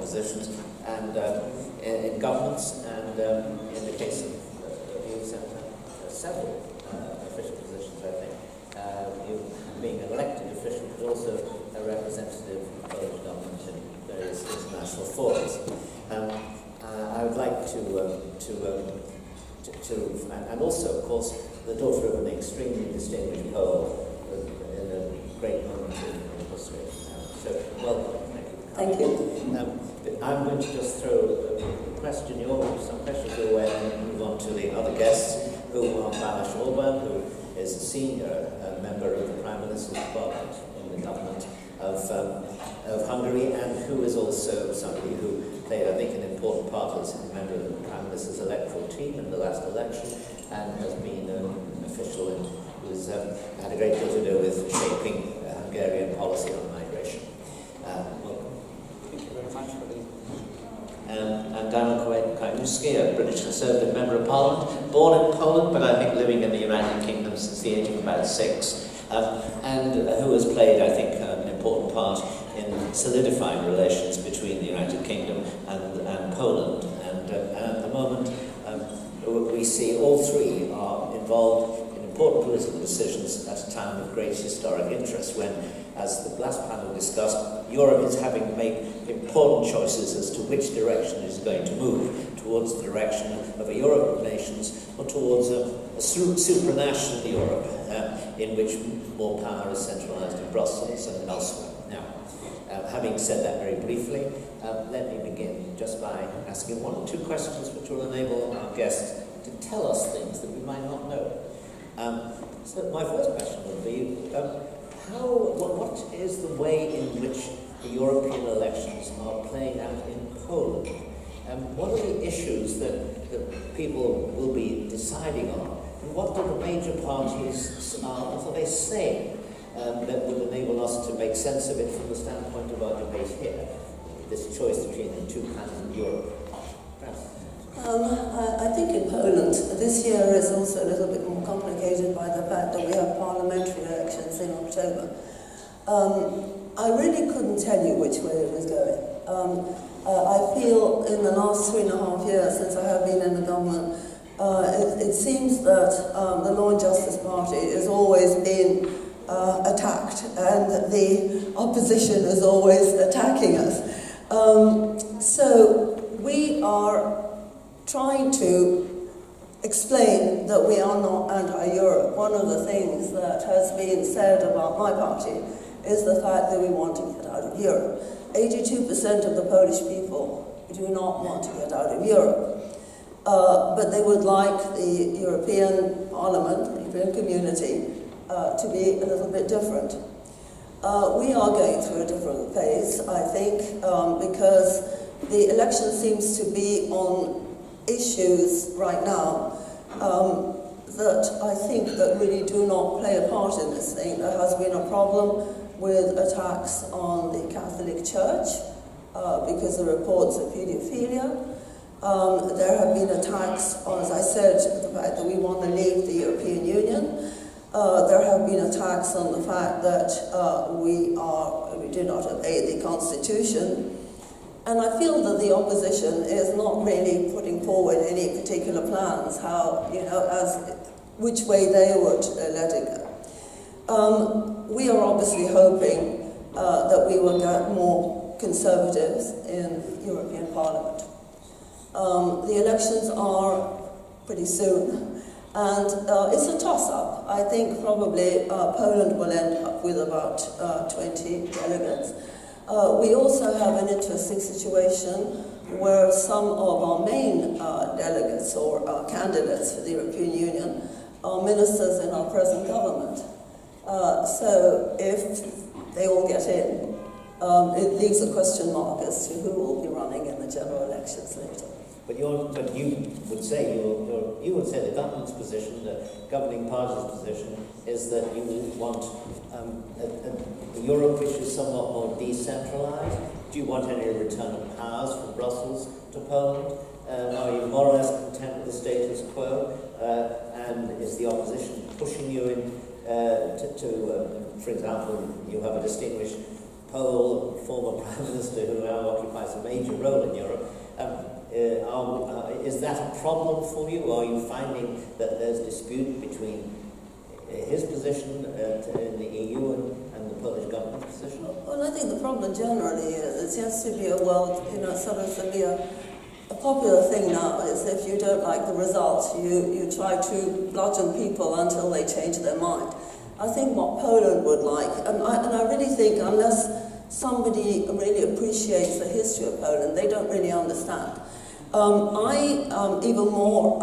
positions, and in governments, and in the case of you, Senator, several official positions, I think. You being an elected official, but also a representative of the Polish government in various international forums. I would like and also, of course, the daughter of an extremely distinguished poet in a great moment in history. So, welcome. Thank you. I'm going to just throw some questions your way, and then move on to the other guests, who are Balázs Orbán, who is a senior member of the Prime Minister's Department in the government of Hungary, and who is also somebody who played, I think, an important part as a member of the Prime Minister's electoral team in the last election, and has been an official and who's had a great deal to do with shaping Hungarian policy on migration. Welcome. Thank you very much for the... And Daniel Kawczynski, a British Conservative Member of Parliament, born in Poland, but I think living in the United Kingdom since the age of about 6, and who has played, I think, an important part in solidifying relations between the United Kingdom and Poland. And at the moment, we see all three are involved in important political decisions at a time of great historic interest when, as the last panel discussed, Europe is having to make important choices as to which direction it is going to move, towards the direction of a Europe of nations or towards a supranational Europe in which more power is centralised in Brussels and elsewhere. Now, having said that very briefly, let me begin just by asking one or two questions which will enable our guests to tell us things that we might not know. So my first question would be, what is the way in which the European elections are playing out in Poland? What are the issues that people will be deciding on? And what do the major parties what are they saying that would enable us to make sense of it from the standpoint of our debate here? This choice between the two kinds of Europe. I think in Poland, this year is also a little bit more complicated by the fact that we have parliamentary elections in October. I really couldn't tell you which way it was going. I feel in the last 3.5 years since I have been in the government, it seems that the Law and Justice Party has always been attacked, and the opposition is always attacking us. So we are trying to explain that we are not anti-Europe. One of the things that has been said about my party is the fact that we want to get out of Europe. 82% of the Polish people do not want to get out of Europe, but they would like the European Parliament, the European community, to be a little bit different. We are going through a different phase, I think, because the election seems to be on issues right now that I think that really do not play a part in this thing. There has been a problem with attacks on the Catholic Church because of reports of paedophilia. There have been attacks on, as I said, the fact that we want to leave the European Union. There have been attacks on the fact that we do not obey the Constitution. And I feel that the opposition is not really putting forward any particular plans, which way they would let it go. We are obviously hoping that we will get more conservatives in the European Parliament. The elections are pretty soon, and it's a toss-up. I think probably Poland will end up with about 20 delegates. We also have an interesting situation where some of our main delegates or candidates for the European Union are ministers in our present government. So if they all get in, it leaves a question mark as to who will be running in the general elections later. But you would say the government's position, the governing party's position, is that you want a Europe which is somewhat more decentralised. Do you want any return of powers from Brussels to Poland? Are you more or less content with the status quo? And is the opposition pushing you in for example, you have a distinguished Pole, former Prime Minister who now occupies a major role in Europe. Is that a problem for you? Are you finding that there's dispute between his position in the EU and the Polish government's position? Well, I think the problem generally is it seems to be sort of a popular thing now is if you don't like the results, you try to bludgeon people until they change their mind. I think what Poland would like, and I really think unless somebody really appreciates the history of Poland, they don't really understand. I am even more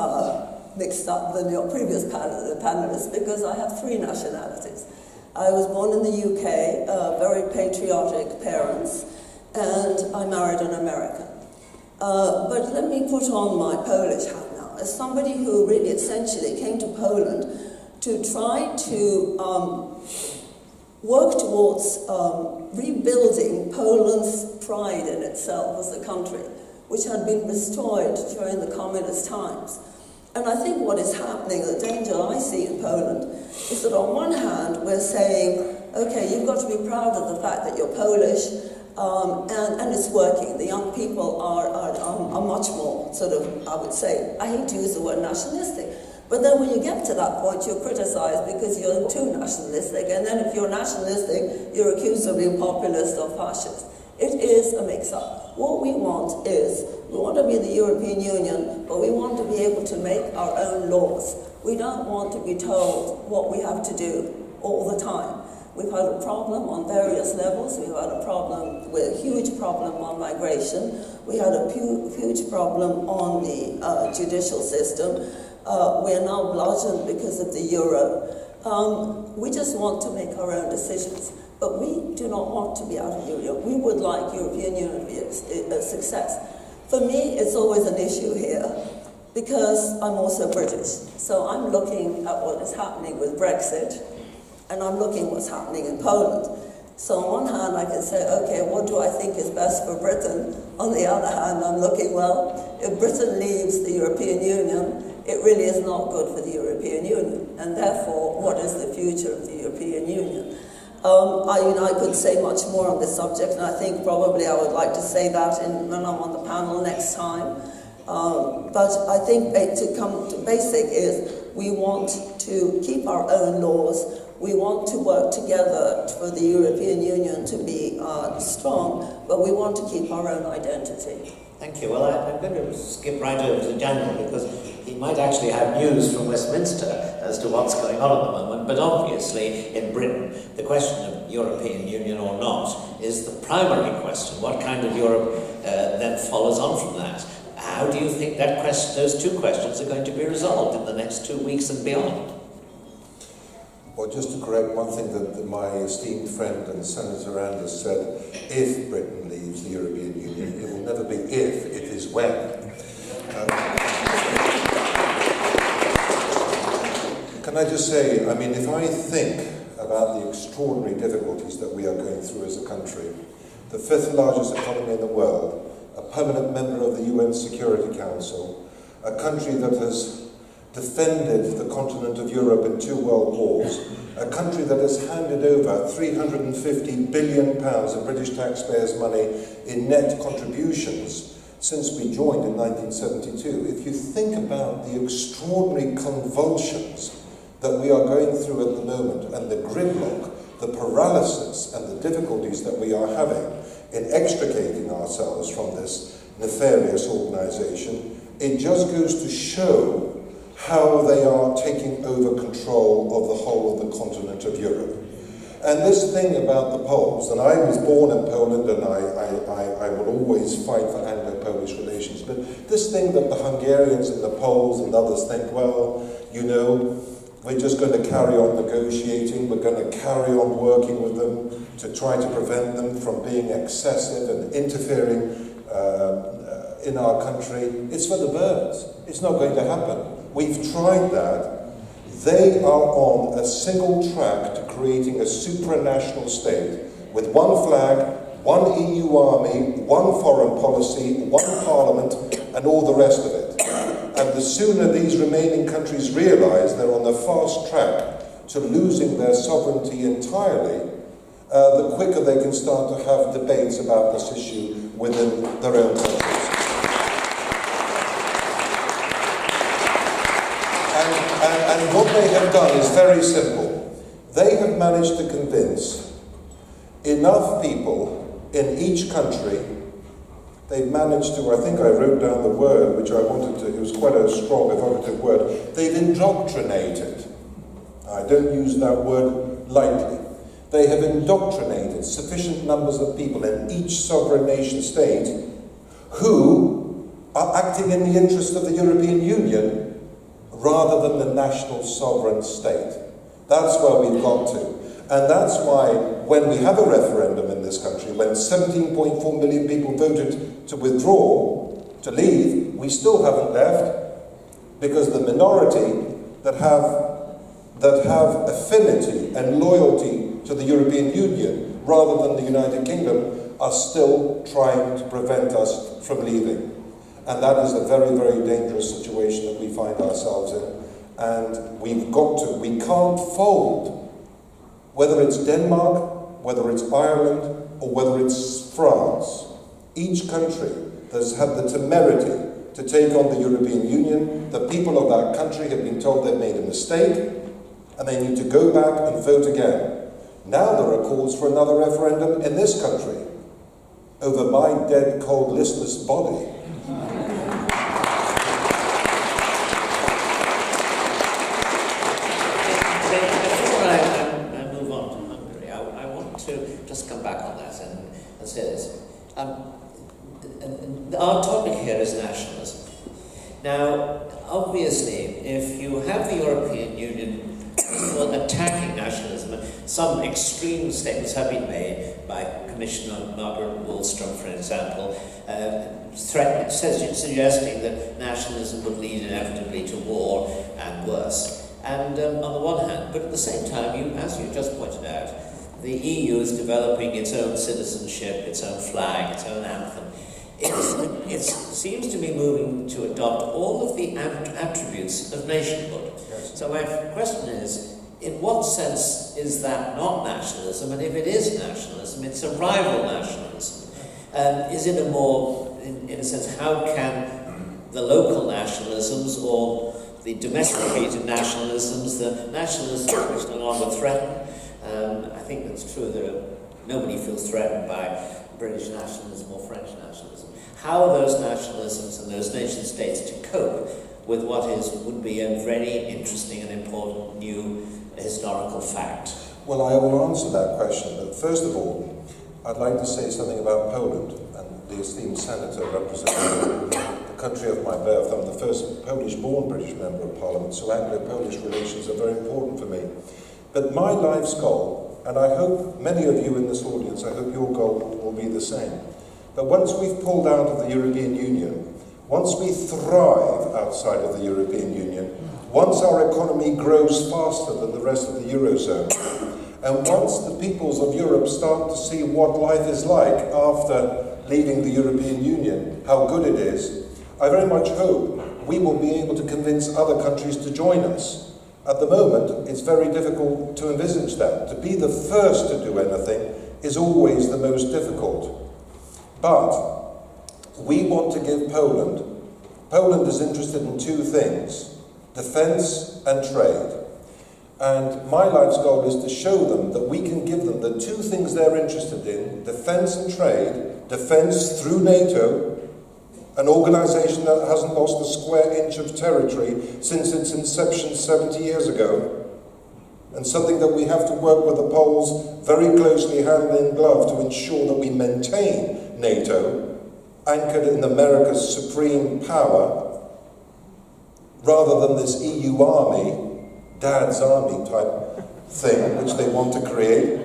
mixed up than your previous panelists because I have 3 nationalities. I was born in the UK, very patriotic parents, and I married an American. But let me put on my Polish hat now. As somebody who really essentially came to Poland to try to work towards rebuilding Poland's pride in itself as a country, which had been destroyed during the communist times. And I think what is happening, the danger I see in Poland, is that on one hand we're saying, okay, you've got to be proud of the fact that you're Polish, and it's working. The young people are much more sort of, I would say, I hate to use the word nationalistic, but then when you get to that point, you're criticised because you're too nationalistic, and then if you're nationalistic, you're accused of being populist or fascist. It is a mix-up. What we want is, we want to be in the European Union, but we want to be able to make our own laws. We don't want to be told what we have to do all the time. We've had a problem on various levels. We've had a huge problem on migration. We had a huge problem on the judicial system. We are now bludgeoned because of the euro. We just want to make our own decisions. But we do not want to be out of Europe. We would like European Union to be a success. For me, it's always an issue here because I'm also British. So I'm looking at what is happening with Brexit, and I'm looking what's happening in Poland. So on one hand, I can say, okay, what do I think is best for Britain? On the other hand, I'm looking, well, if Britain leaves the European Union, it really is not good for the European Union. And therefore, what is the future of the European Union? I could say much more on this subject, and I think probably I would like to say that when I'm on the panel next time. But I think to come to basic is we want to keep our own laws. We want to work together for the European Union to be strong, but we want to keep our own identity. Thank you. Well, I'm going to skip right over to Daniel because he might actually have news from Westminster as to what's going on at the moment. But obviously, in Britain, the question of European Union or not is the primary question. What kind of Europe then follows on from that? How do you think that those two questions are going to be resolved in the next 2 weeks and beyond? Well, just to correct one thing that my esteemed friend and Senator Anders said, if Britain leaves the European Union, it will never be if, it is when. Can I just say, I mean, if I think about the extraordinary difficulties that we are going through as a country, the 5th largest economy in the world, a permanent member of the UN Security Council, a country that has defended the continent of Europe in 2 world wars, a country that has handed over £350 billion of British taxpayers' money in net contributions since we joined in 1972. If you think about the extraordinary convulsions that we are going through at the moment and the gridlock, the paralysis and the difficulties that we are having in extricating ourselves from this nefarious organisation, it just goes to show how they are taking over control of the whole of the continent of Europe. And this thing about the Poles, and I was born in Poland and I will always fight for Anglo-Polish relations, but this thing that the Hungarians and the Poles and others think, well, you know, we're just going to carry on negotiating, we're going to carry on working with them to try to prevent them from being excessive and interfering in our country. It's for the birds. It's not going to happen. We've tried that. They are on a single track to creating a supranational state with one flag, one EU army, one foreign policy, one parliament, and all the rest of it. And the sooner these remaining countries realise they're on the fast track to losing their sovereignty entirely, the quicker they can start to have debates about this issue within their own countries. And what they have done is very simple. They have managed to convince enough people in each country. They've managed to, I think I wrote down the word which I wanted to, it was quite a strong evocative word. They've indoctrinated. I don't use that word lightly. They have indoctrinated sufficient numbers of people in each sovereign nation state who are acting in the interest of the European Union rather than the national sovereign state. That's where we've got to. And that's why when we have a referendum in this country, when 17.4 million people voted to withdraw, to leave, we still haven't left, because the minority that have affinity and loyalty to the European Union rather than the United Kingdom are still trying to prevent us from leaving. And that is a very, very dangerous situation that we find ourselves in. And we can't fold. Whether it's Denmark, whether it's Ireland, or whether it's France, each country that has had the temerity to take on the European Union, the people of that country have been told they've made a mistake, and they need to go back and vote again. Now there are calls for another referendum in this country over my dead, cold, listless body. Before I move on to Hungary, I want to just come back on that and say this. Our topic here is nationalism. Now, obviously, if you have the European Union attacking nationalism, some extreme statements have been made by Commissioner Margaret Wallström, for example, suggesting that nationalism would lead inevitably to war and worse. And on the one hand, but at the same time, as you just pointed out, the EU is developing its own citizenship, its own flag, its own anthem. It seems to be moving to adopt all of the attributes of nationhood. Yes. So my question is, in what sense is that not nationalism? And if it is nationalism, it's a rival nationalism. Is it a more, in a sense, how can the local nationalisms or the domesticated nationalisms, the nationalisms which no longer threaten? I think that's true. Nobody feels threatened by British nationalism or French nationalism. How are those nationalisms and those nation states to cope with what would be a very interesting and important new historical fact? Well, I will answer that question, but first of all, I'd like to say something about Poland and the esteemed senator representing the country of my birth. I'm the first Polish-born British member of Parliament, so Anglo-Polish relations are very important for me. But my life's goal, and I hope many of you in this audience, I hope your goal will be the same. But once we've pulled out of the European Union, once we thrive outside of the European Union, once our economy grows faster than the rest of the Eurozone, and once the peoples of Europe start to see what life is like after leaving the European Union, how good it is, I very much hope we will be able to convince other countries to join us. At the moment, it's very difficult to envisage that. To be the first to do anything is always the most difficult. But we want to give Poland is interested in two things, defence and trade. And my life's goal is to show them that we can give them the two things they're interested in, defence and trade, defence through NATO, an organisation that hasn't lost a square inch of territory since its inception 70 years ago, and something that we have to work with the Poles very closely hand in glove to ensure that we maintain NATO, anchored in America's supreme power, rather than this EU army, Dad's army type thing, which they want to create,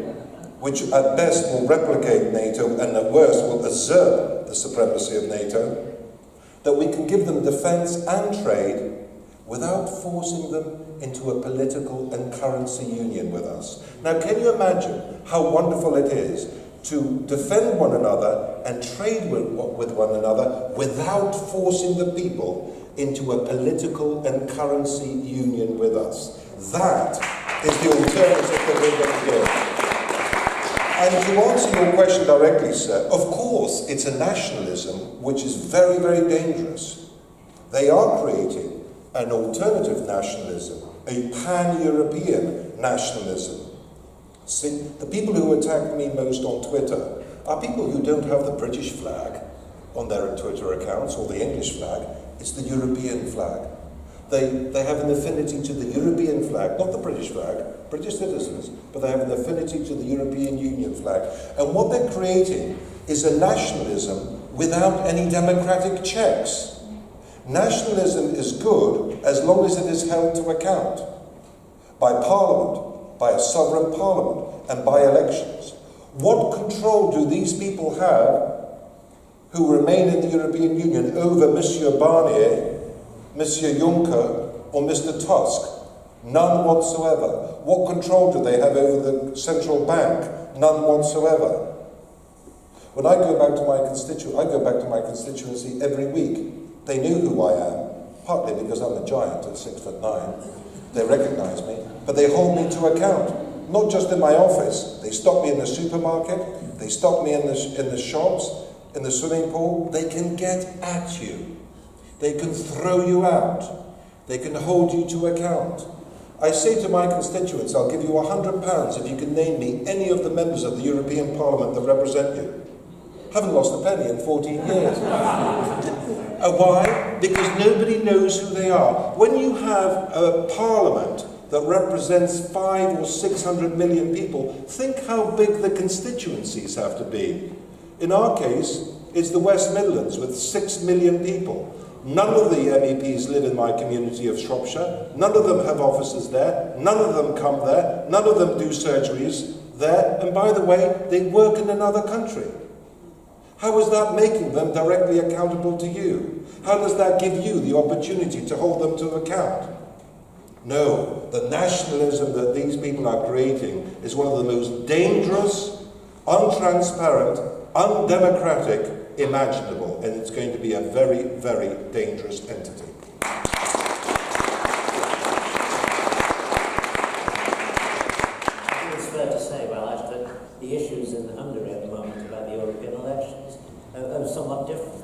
which at best will replicate NATO and at worst will usurp the supremacy of NATO. That we can give them defence and trade without forcing them into a political and currency union with us. Now, can you imagine how wonderful it is to defend one another and trade with one another without forcing the people into a political and currency union with us? That is the alternative that we're going to give. And to answer your question directly, sir, of course it's a nationalism which is very, very dangerous. They are creating an alternative nationalism, a pan-European nationalism. See, the people who attack me most on Twitter are people who don't have the British flag on their Twitter accounts or the English flag. It's the European flag. They have an affinity to the European flag, not the British flag, British citizens, but they have an affinity to the European Union flag. And what they're creating is a nationalism without any democratic checks. Nationalism is good as long as it is held to account by Parliament, by a sovereign Parliament, and by elections. What control do these people have who remain in the European Union over Monsieur Barnier, Monsieur Juncker, or Mr. Tusk? None whatsoever. What control do they have over the central bank? None whatsoever. When I go back to my constituency every week. They knew who I am, partly because I'm a giant at 6'9". They recognise me, but they hold me to account. Not just in my office. They stop me in the supermarket. They stop me in the shops, in the swimming pool. They can get at you. They can throw you out. They can hold you to account. I say to my constituents, I'll give you £100 if you can name me any of the members of the European Parliament that represent you. Haven't lost a penny in 14 years. Why? Because nobody knows who they are. When you have a parliament that represents 500 or 600 million people, think how big the constituencies have to be. In our case, it's the West Midlands with 6 million people. None of the MEPs live in my community of Shropshire. None of them have offices there. None of them come there. None of them do surgeries there. And by the way, they work in another country. How is that making them directly accountable to you? How does that give you the opportunity to hold them to account? No, the nationalism that these people are creating is one of the most dangerous, untransparent, undemocratic imaginable, and it's going to be a very, very dangerous entity. It's fair to say, that the issues in Hungary at the moment about the European elections are somewhat different.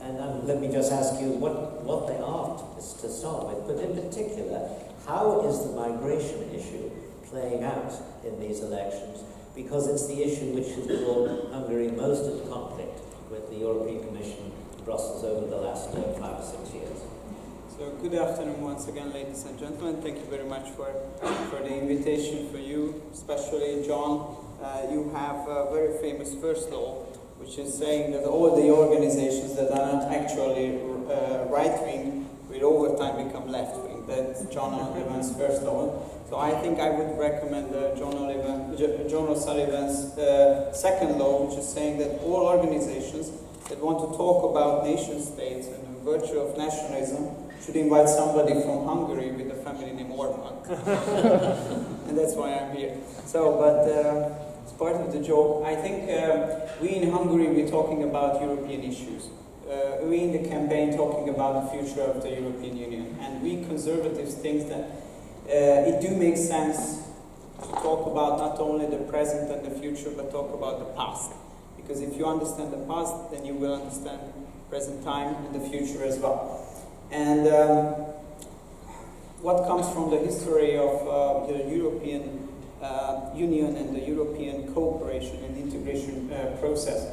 And let me just ask you what they are to start with. But in particular, how is the migration issue playing out in these elections? Because it's the issue which has brought Hungary most into conflict with the European Commission in Brussels over the last 5 or 6 years. So good afternoon once again, ladies and gentlemen. Thank you very much for the invitation. For you, especially John, you have a very famous first law, which is saying that all the organizations that are not actually right-wing will over time become left-wing. That's John O'Sullivan's first law. So I think I would recommend John O'Sullivan's second law, which is saying that all organizations that want to talk about nation states and the virtue of nationalism should invite somebody from Hungary with a family name Orbán. And that's why I'm here. So, but it's part of the joke. I think we in Hungary, we're talking about European issues. We in the campaign talking about the future of the European Union. And we conservatives think that it do make sense to talk about not only the present and the future, but talk about the past. Because if you understand the past, then you will understand present time and the future as well. And what comes from the history of the European Union and the European cooperation and integration process,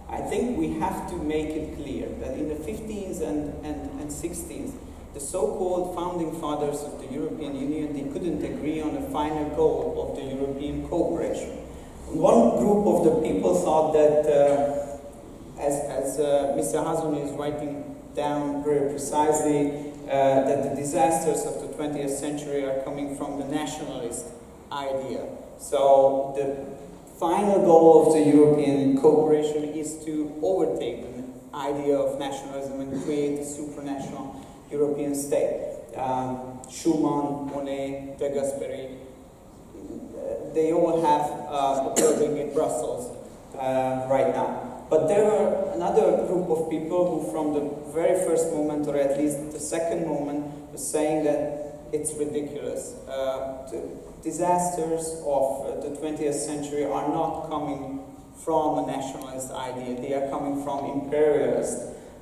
I think we have to make it clear that in the 15th and 16th, the so-called founding fathers of the European Union, they couldn't agree on a final goal of the European cooperation. One group of the people thought that, as Mr. Hazon is writing down very precisely, that the disasters of the 20th century are coming from the nationalist idea. So the final goal of the European cooperation is to overtake the idea of nationalism and create a supranational European state. Schuman, Monnet, De Gasperi, they all have a building in Brussels right now. But there are another group of people who from the very first moment, or at least the second moment, was saying that it's ridiculous. The disasters of the 20th century are not coming from a nationalist idea. They are coming from imperialist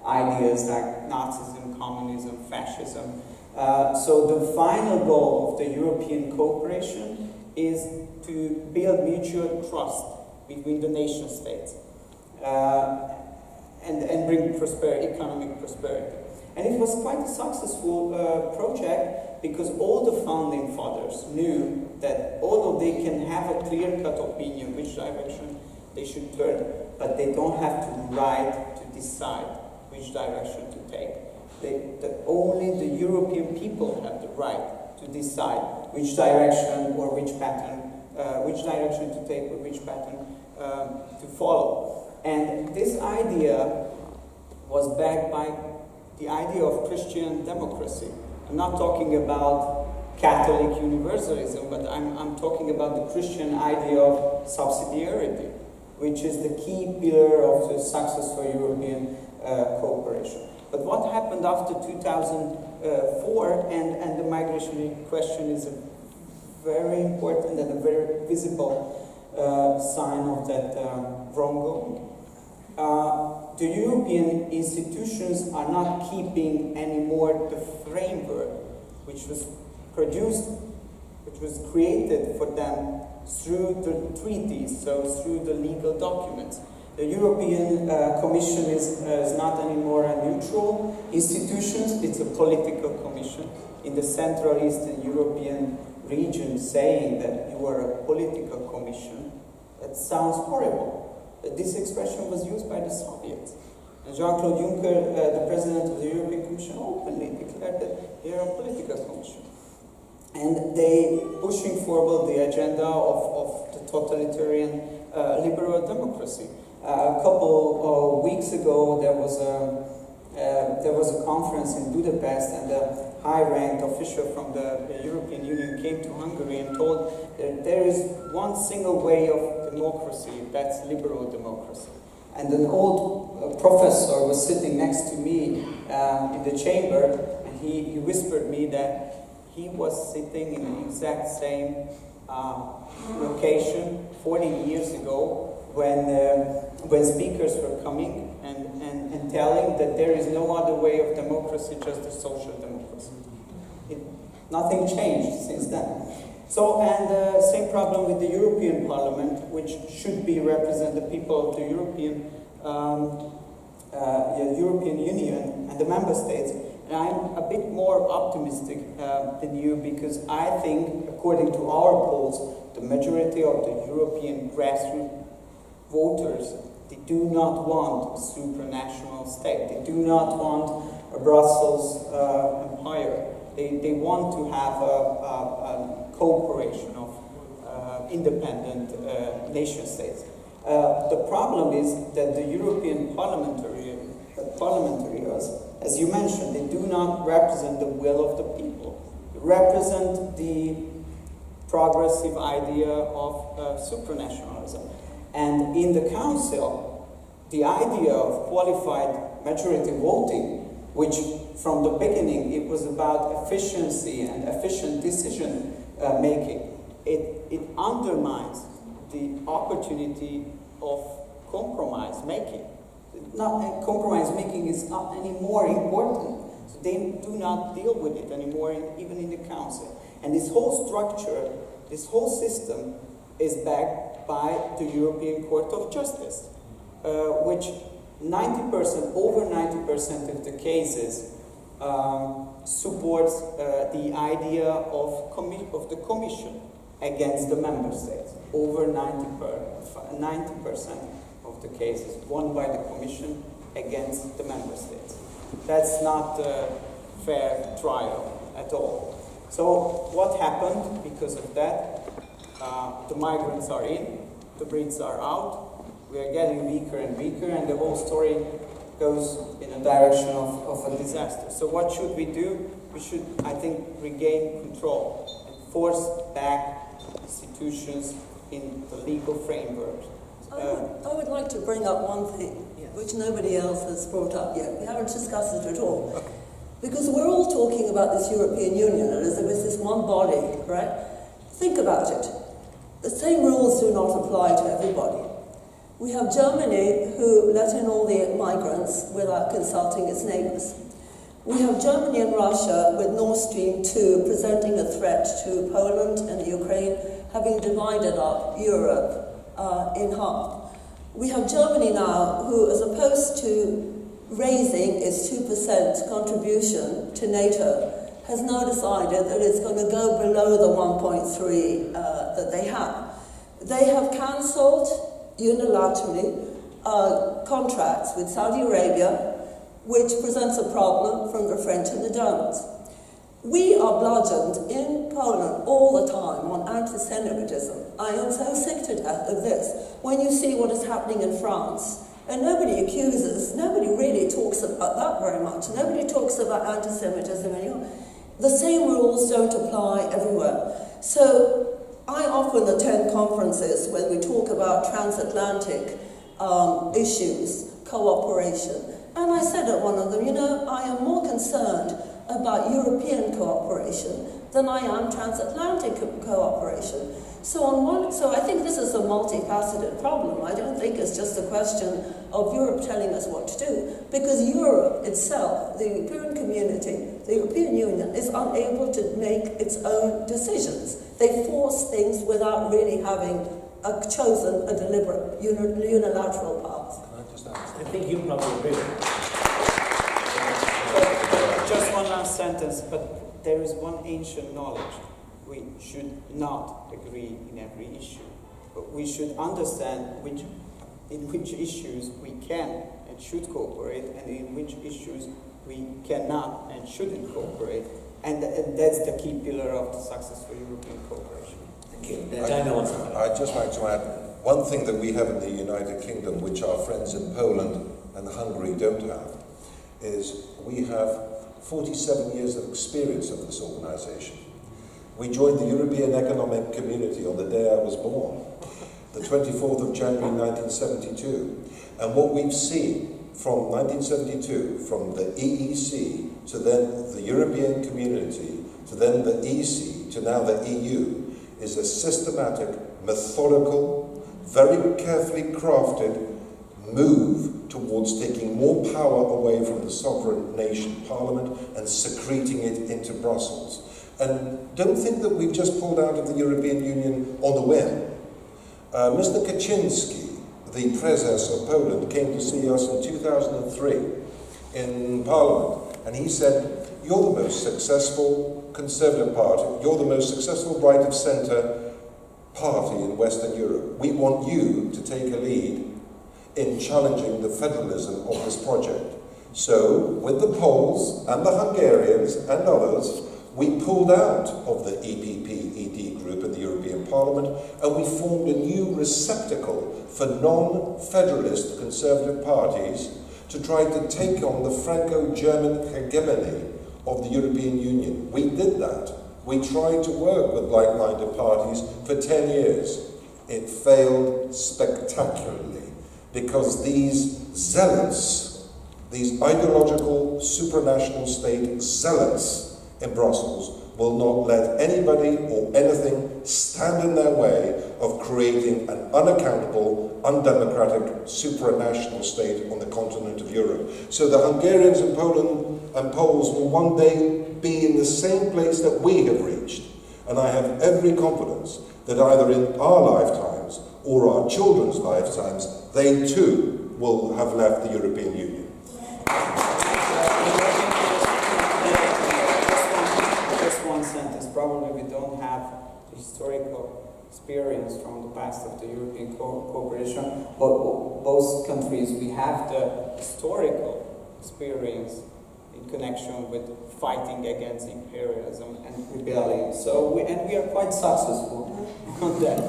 ideas like Nazism, communism, fascism. So the final goal of the European cooperation is to build mutual trust between the nation states and bring prosperity, economic prosperity. And it was quite a successful project because all the founding fathers knew that although they can have a clear-cut opinion which direction they should turn, but they don't have the right to decide which direction to take. Only the European people have the right to decide which direction or which pattern, which direction to take or which pattern to follow. And this idea was backed by the idea of Christian democracy. I'm not talking about Catholic universalism, but I'm talking about the Christian idea of subsidiarity, which is the key pillar of the successful European cooperation. But what happened after 2004, and the migration question is a very important and a very visible sign of that wrongdoing. The European institutions are not keeping anymore the framework which was produced, which was created for them through the treaties, so through the legal documents. The European Commission is not anymore a neutral institution, it's a political commission in the Central Eastern European region. Saying that you are a political commission, that sounds horrible. This expression was used by the Soviets. And Jean-Claude Juncker, the president of the European Commission, openly declared that they are a political commission. And they pushing forward the agenda of the totalitarian liberal democracy. A couple of weeks ago, there was a conference in Budapest, and a high-ranked official from the European Union came to Hungary and told that there is one single way of democracy, that's liberal democracy. And an old professor was sitting next to me in the chamber, and he whispered me that he was sitting in the exact same location 40 years ago when speakers were coming and telling that there is no other way of democracy, just a social democracy. Nothing changed since then. So, and same problem with the European Parliament, which should be represent the people of the European Union and the member states. And I'm a bit more optimistic than you, because I think, according to our polls, the majority of the European grassroots voters, they do not want a supranational state. They do not want a Brussels empire. They want to have a cooperation of independent nation states. The problem is that the European parliamentarians, as you mentioned, they do not represent the will of the people. They represent the progressive idea of supranationalism. And in the Council, the idea of qualified majority voting, which from the beginning it was about efficiency and efficient decision making, it undermines the opportunity of compromise making. Compromise making is not any more important. So they do not deal with it anymore, even in the Council. And this whole structure, this whole system is backed by the European Court of Justice, which 90%, over 90% of the cases supports the idea of the Commission against the member states. Over 90% of the cases won by the Commission against the member states. That's not a fair trial at all. So what happened because of that? The migrants are in, the Brits are out, we are getting weaker and weaker, and the whole story goes in a direction of a disaster. So what should we do? We should, I think, regain control and force back institutions in the legal framework. I would like to bring up one thing, which nobody else has brought up yet. We haven't discussed it at all. Because we're all talking about this European Union as if it's this one body, right? Think about it. The same rules do not apply to everybody. We have Germany, who let in all the migrants without consulting its neighbours. We have Germany and Russia with Nord Stream 2 presenting a threat to Poland and Ukraine, having divided up Europe in half. We have Germany now, who, as opposed to raising its 2% contribution to NATO, has now decided that it's going to go below the 1.3 that they have. They have cancelled unilaterally contracts with Saudi Arabia, which presents a problem from the French and the Germans. We are bludgeoned in Poland all the time on anti-Semitism. I am so sick to death of this. When you see what is happening in France, and nobody really talks about that very much. Nobody talks about anti-Semitism anymore. The same rules don't apply everywhere. So I often attend conferences when we talk about transatlantic issues, cooperation. And I said at one of them, I am more concerned about European cooperation than I am transatlantic cooperation. So I think this is a multifaceted problem. I don't think it's just a question of Europe telling us what to do, because Europe itself, the European community, the European Union, is unable to make its own decisions. They force things without really having chosen a deliberate unilateral path. I think you probably agree. Just one last sentence, but there is one ancient knowledge. We should not agree in every issue, but we should understand in which issues we can and should cooperate, and in which issues we cannot and shouldn't cooperate. And that's the key pillar of the successful European cooperation. Thank you. I'd just like to add one thing that we have in the United Kingdom, which our friends in Poland and Hungary don't have, is we have 47 years of experience of this organisation. We joined the European Economic Community on the day I was born, the 24th of January 1972. And what we've seen from 1972, from the EEC to then the European Community, to then the EC, to now the EU, is a systematic, methodical, very carefully crafted move towards taking more power away from the sovereign nation parliament and secreting it into Brussels. And don't think that we've just pulled out of the European Union on the whim. Mr. Kawczynski, the Prezes of Poland, came to see us in 2003 in Parliament, and he said, "You're the most successful Conservative party, you're the most successful right-of-centre party in Western Europe. We want you to take a lead in challenging the federalism of this project." So, with the Poles and the Hungarians and others, we pulled out of the EPP-ED group in the European Parliament, and we formed a new receptacle for non-federalist Conservative parties to try to take on the Franco-German hegemony of the European Union. We did that. We tried to work with like-minded parties for 10 years. It failed spectacularly because these zealots, these ideological supranational state zealots in Brussels will not let anybody or anything stand in their way of creating an unaccountable, undemocratic supranational state on the continent of Europe. So the Hungarians and Poland and Poles will one day be in the same place that we have reached. And I have every confidence that either in our lifetimes or our children's lifetimes, they too will have left the European Union. Just one sentence. Probably we don't have historical experience from the past of the European cooperation, but both countries, we have the historical experience in connection with fighting against imperialism and rebellion. So we are quite successful on that.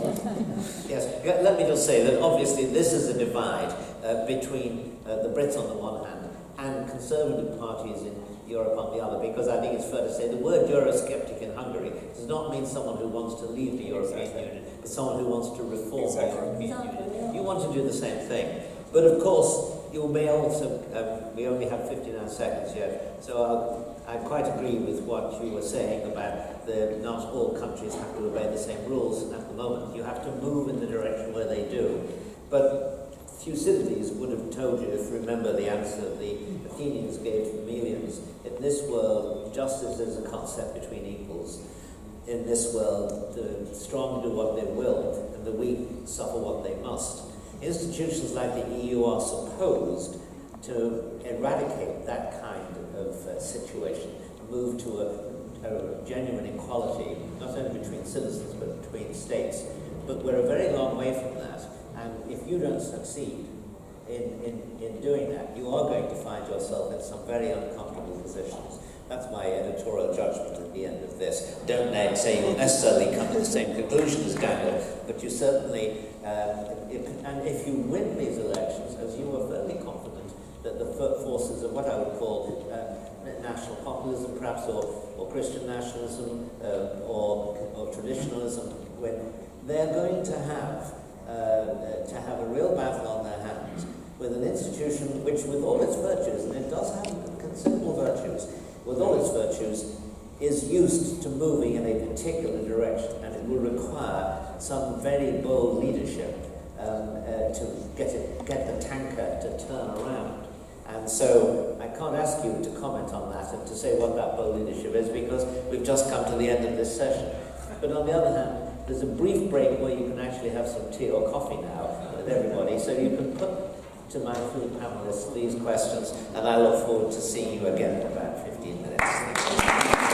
Yes, let me just say that obviously this is a divide between the Brits on the one hand and conservative parties in Europe on the other, because I think it's fair to say the word Eurosceptic in Hungary does not mean someone who wants to leave the European Union, but someone who wants to reform the European Union. You want to do the same thing. But of course, you may also, we only have 59 seconds yet, so I quite agree with what you were saying about not all countries have to obey the same rules at the moment. You have to move in the direction where they do. But Thucydides would have told you, if you remember the answer the Athenians gave to the Melians, in this world, justice is a concept between equals. In this world, the strong do what they will, and the weak suffer what they must. Institutions like the EU are supposed to eradicate that kind of situation, move to a genuine equality, not only between citizens but between states. But we're a very long way from that, and if you don't succeed in doing that, you are going to find yourself in some very uncomfortable positions. That's my editorial judgment at the end of this. Don't say you'll necessarily come to the same conclusion as Daniel, but you certainly, if you win these elections, as you are fairly confident that the forces of what I would call national populism, perhaps, or Christian nationalism, or traditionalism, when they're going to have a real battle on their hands with an institution which, with all its virtues, and it does have considerable virtues, with all its virtues, is used to moving in a particular direction, and it will require some very bold leadership to get the tanker to turn around. And so I can't ask you to comment on that and to say what that bold leadership is, because we've just come to the end of this session. But on the other hand, there's a brief break where you can actually have some tea or coffee now with everybody, so you can put to my three panelists these questions, and I look forward to seeing you again in about 15 minutes. Thank you.